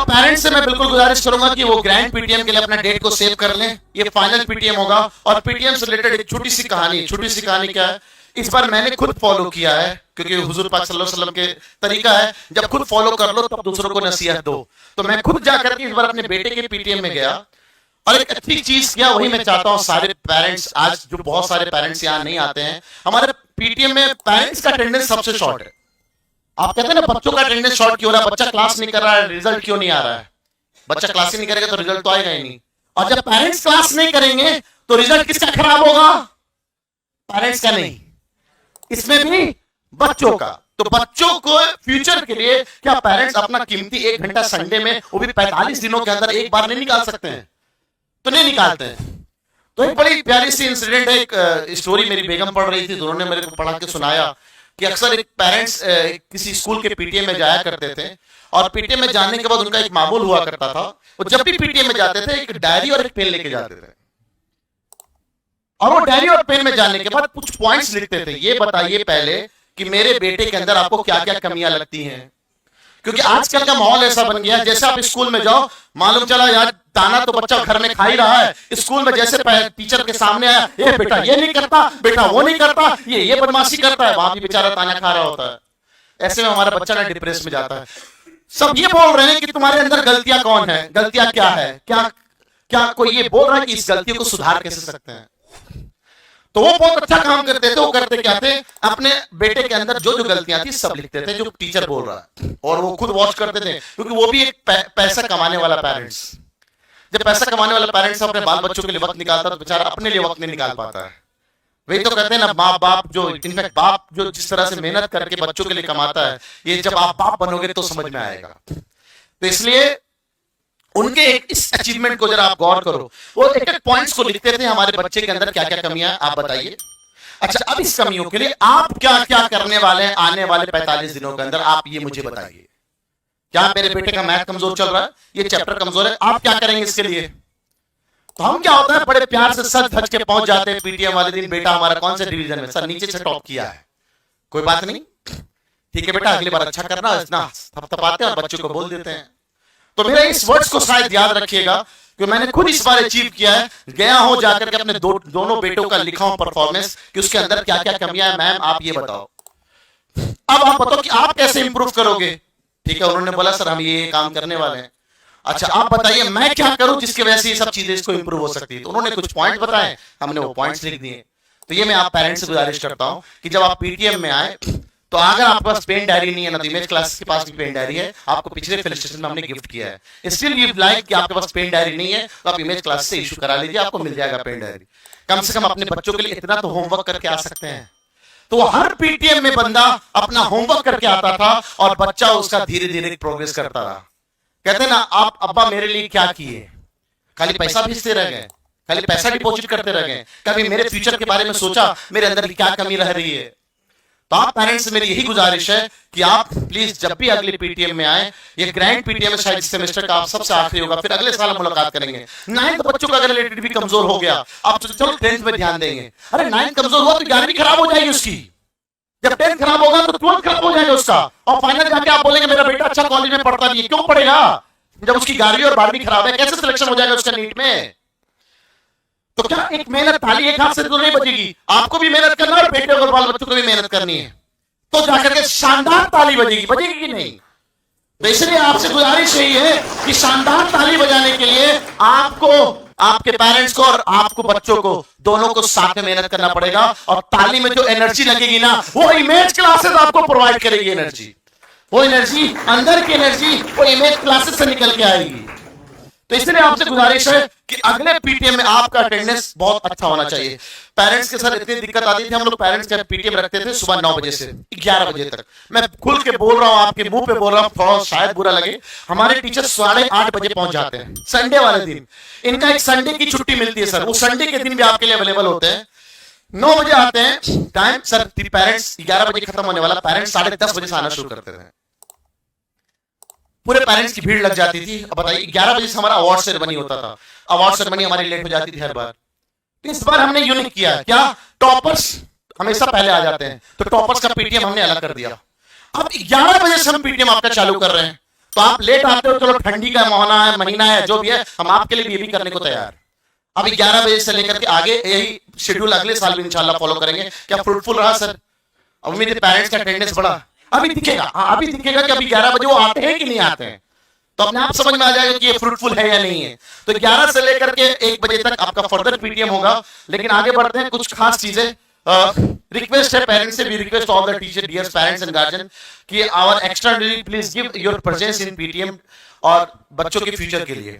Parents से मैं बिल्कुल गुजारिश करूंगा कि वो ग्रैंड पीटीएम के लिए अपना डेट को सेव कर लें। ये फाइनल पीटीएम होगा। और पीटीएम से रिलेटेड एक छोटी सी कहानी क्या है, इस बार मैंने खुद फॉलो किया है, क्योंकि हुजूर पाक सल्लल्लाहु अलैहि वसल्लम के तरीका है जब खुद फॉलो कर लो तब दूसरों को नसीहत दो। तो मैं खुद जाकर के इस बार अपने बेटे के पीटीएम में गया और एक अच्छी चीज किया। वही मैं चाहता हूं सारे पेरेंट्स, आज जो बहुत सारे पेरेंट्स यहाँ नहीं आते हैं, हमारे पीटीएम में पेरेंट्स का अटेंडेंस सबसे शॉर्ट है। आप कहते हैं ना बच्चों का अटेंडेंस शॉर्ट क्यों हो रहा है, बच्चा क्लास नहीं कर रहा है, रिजल्ट क्यों नहीं आ रहा है। बच्चा क्लास ही नहीं करेगा तो रिजल्ट तो आएगा ही नहीं। और जब पेरेंट्स क्लास नहीं करेंगे तो रिजल्ट किसका खराब होगा, पेरेंट्स का नहीं, इसमें भी बच्चों का। तो बच्चों को फ्यूचर के लिए क्या पेरेंट्स अपना कीमती 1 घंटा संडे में, वो भी 45 दिनों के अंदर एक बार नहीं निकाल सकते हैं? तो नहीं निकालते हैं। तो एक बड़ी प्यारी सी इंसिडेंट है, एक स्टोरी मेरी बेगम पढ़ रही थी तो उन्होंने मेरे को पढ़ा के सुनाया कि अक्सर एक पेरेंट्स किसी स्कूल के पीटीएम में जाया करते थे और पीटीएम में जाने के बाद उनका एक मामूल हुआ करता था, वो जब भी पीटीएम में जाते थे एक डायरी और एक पेन लेके जाते थे और वो डायरी और पेन में जाने के बाद कुछ पॉइंट्स लिखते थे। ये बताइए पहले कि मेरे बेटे के अंदर आपको क्या क्या कमियां लगती हैं, क्योंकि आजकल का माहौल ऐसा बन गया है जैसे आप स्कूल में जाओ, मालूम चला यार ताना तो बच्चा घर में खा ही रहा है, स्कूल में जैसे टीचर के सामने आया, ये बेटा ये नहीं करता, बेटा वो नहीं करता, ये बदमाशी करता है, वहां भी बेचारा ताना खा रहा होता है। ऐसे में हमारा बच्चा ना डिप्रेस में जाता है। सब ये बोल रहे हैं कि तुम्हारे अंदर गलतियां कौन है, गलतियां क्या है, क्या कोई ये बोल रहा है कि इस गलतियों को सुधार कैसे सकते हैं। तो वो बहुत अच्छा काम करते थे। वो करते क्या थे, अपने बेटे के अंदर जो जो गलतियां थी सब लिखते थे जो टीचर बोल रहा है, और वो खुद वॉच करते थे, क्योंकि वो भी एक पैसा कमाने वाला पेरेंट्स, जब पैसा कमाने वाला पेरेंट्स अपने बाल बच्चों के लिए वक्त निकालता है तो बेचारा अपने लिए वक्त नहीं निकाल पाता है। वही तो कहते हैं ना, माँ बाप जो, इनफैक्ट बाप जो जिस तरह से मेहनत करके बच्चों के लिए कमाता है, ये जब आप बाप बनोगे तो समझ में आएगा। तो इसलिए उनके इस अचीवमेंट को जरा आप गौर करो, वो एक एक पॉइंट्स को लिखते थे, हमारे बच्चे के अंदर क्या क्या कमियां आप बताइए। अच्छा, अब इस कमियों के लिए आप क्या क्या करने वाले हैं आने वाले 45 दिनों के अंदर, आप ये मुझे बताइए। क्या मेरे बेटे का मैथ कमजोर चल रहा है, ये चैप्टर कमजोर है, आप क्या करेंगे इसके लिए। तो हम क्या होता है, बड़े प्यार से सज धज के पहुंच जाते हैं पीटीएम वाले दिन, बेटा हमारा कौन से डिवीजन में, सर नीचे से टॉप किया है, कोई बात नहीं, ठीक है बेटा अगली बार अच्छा करना, इतना थपथपाते हैं और बच्चों को बोल देते हैं। तो मेरा इस वर्ड्स को शायद याद रखिएगा कि मैंने खुद इस बार अचीव किया है, गया हूं जाकर के अपने दोनों बेटों का लिखा हूं परफॉर्मेंस कि उसके अंदर क्या क्या कमियां हैं, मैम आप ये बताओ। अब आप बताओ कि आप कैसे इंप्रूव करोगे। ठीक है, उन्होंने बोला सर हम ये काम करने वाले हैं। अच्छा आप बताइए मैं क्या करूं जिसकी वजह से ये सब चीजें इसको इंप्रूव हो सकती है। तो उन्होंने कुछ पॉइंट बताए, हमने वो पॉइंट्स लिख दिए। तो ये मैं आप पेरेंट्स से गुजारिश करता हूं कि जब आप पीटीएम में आए तो अगर आपके पास पेन डायरी नहीं है ना, तो इमेज क्लास के पास भी पेन डायरी है, आपको पिछले फिल स्टेशन में हमने गिफ्ट किया है। स्टिल यू लाइक कि आपके पास पेन डायरी नहीं है तो आप इमेज क्लास से इशू करा लीजिए, आपको मिल जाएगा पेन डायरी। कम से कम अपने बच्चों के लिए इतना तो होमवर्क करके आ सकते हैं। तो हर पीटीएम में बंदा अपना होमवर्क करके आता था और बच्चा उसका धीरे धीरे प्रोग्रेस करता रहा। कहते ना, आप अब्बा मेरे लिए क्या किए, खाली पैसा भेजते रह गए, खाली पैसा डिपॉजिट करते रह गए, कभी मेरे फ्यूचर के बारे में सोचा, मेरे अंदर क्या कमी रह रही है। तो आप पेरेंट्स से मेरी यही गुजारिश है कि आप प्लीज जब भी अगले पीटीएम में आए, ये ग्रैंड पीटीएम शायद इस सेमेस्टर का सबसे आखिरी होगा, फिर अगले साल मुलाकात करेंगे। 9th बच्चों का अगर रिलेटेड भी कमजोर हो गया, आप चलो 10th पे ध्यान देंगे। अरे 9th कमजोर हुआ तो 11वीं खराब हो जाएगी उसकी, जब 10th खराब होगा तो 12th खराब हो जाएगा उसका, और फाइनल जाके आप बोलेंगे मेरा बेटा अच्छा कॉलेज में पढ़ता नहीं है। क्यों पढ़ेगा जब उसकी 11वीं और 12वीं खराब है, कैसे सिलेक्शन हो जाएगा उसका नीट में। तो क्या एक मेहनत थाली एक हाथ से तो नहीं बजेगी, आपको भी मेहनत करना है, बेटे और बाल बच्चों को भी मेहनत करनी है, तो जाकर के शानदार ताली बजेगी कि नहीं। तो इसलिए आपसे गुजारिश यही है कि शानदार ताली बजाने के लिए आपको, आपके पेरेंट्स को और आपको बच्चों को दोनों को साथ में मेहनत करना पड़ेगा। और ताली में जो एनर्जी लगेगी ना, वो इमेज क्लासेस आपको प्रोवाइड करेगी एनर्जी, वो एनर्जी अंदर की एनर्जी वो इमेज क्लासेस से निकल के आएगी। तो इसलिए आपसे गुजारिश है कि अगले पीटीएम में आपका अटेंडेंस बहुत अच्छा होना चाहिए। पेरेंट्स के साथ इतनी दिक्कत आती थी, हम लोग पेरेंट्स का पीटीएम रखते थे सुबह 9 बजे से 11 बजे तक। मैं खुल के बोल रहा हूं, आपके मुंह पे बोल रहा हूं, थोड़ा शायद बुरा लगे, हमारे टीचर 8:30 बजे पहुंच जाते हैं संडे वाले दिन। इनका एक संडे की छुट्टी मिलती है सर, वो संडे के दिन भी आपके लिए अवेलेबल होते हैं। 9 बजे आते हैं टाइम सर, पेरेंट्स 11 बजे खत्म होने वाला, पेरेंट्स 10:30 बजे से आना शुरू करते थे। पूरे पेरेंट्स की भीड़ लग जाती थी। अब बताइए 11 बजे से हमारा अवार्ड सेरेमनी होता था, अवार्ड सेरेमनी हमारी लेट हो जाती थी हर बार। तो इस बार हमने यूनिक किया, क्या टॉपर्स हमेशा पहले आ जाते हैं, तो टॉपर्स का पीटीएम हमने अलग कर दिया। अब 11 बजे से हम पीटीएम आपका चालू कर रहे हैं। तो आप लेट आते हो, चलो ठंडी का महीना है जो भी है, हम आपके लिए भी करने को तैयार। अभी 11 बजे से लेकर के आगे यही शेड्यूल अगले साल भी इंशाल्लाह फॉलो करेंगे। क्या फ्रूटफुल रहा सर? उम्मीद है पेरेंट्स का अटेंडेंस बढ़ा। अभी दिखेगा, अभी दिखेगा कि अभी 11 बजे वो आते हैं कि नहीं आते हैं, तो अपने आप समझ में आ जाएगा कि ये फ्रूटफुल है या नहीं है। तो 11 से लेकर के 1 बजे तक आपका फर्दर पीटीएम होगा। लेकिन आगे बढ़ते हैं, कुछ खास चीजें रिक्वेस्ट है पेरेंट्स से भी, request all the teacher, dear parents and guardian, कि our extra please give your presence in PTM और बच्चों के फ्यूचर के लिए।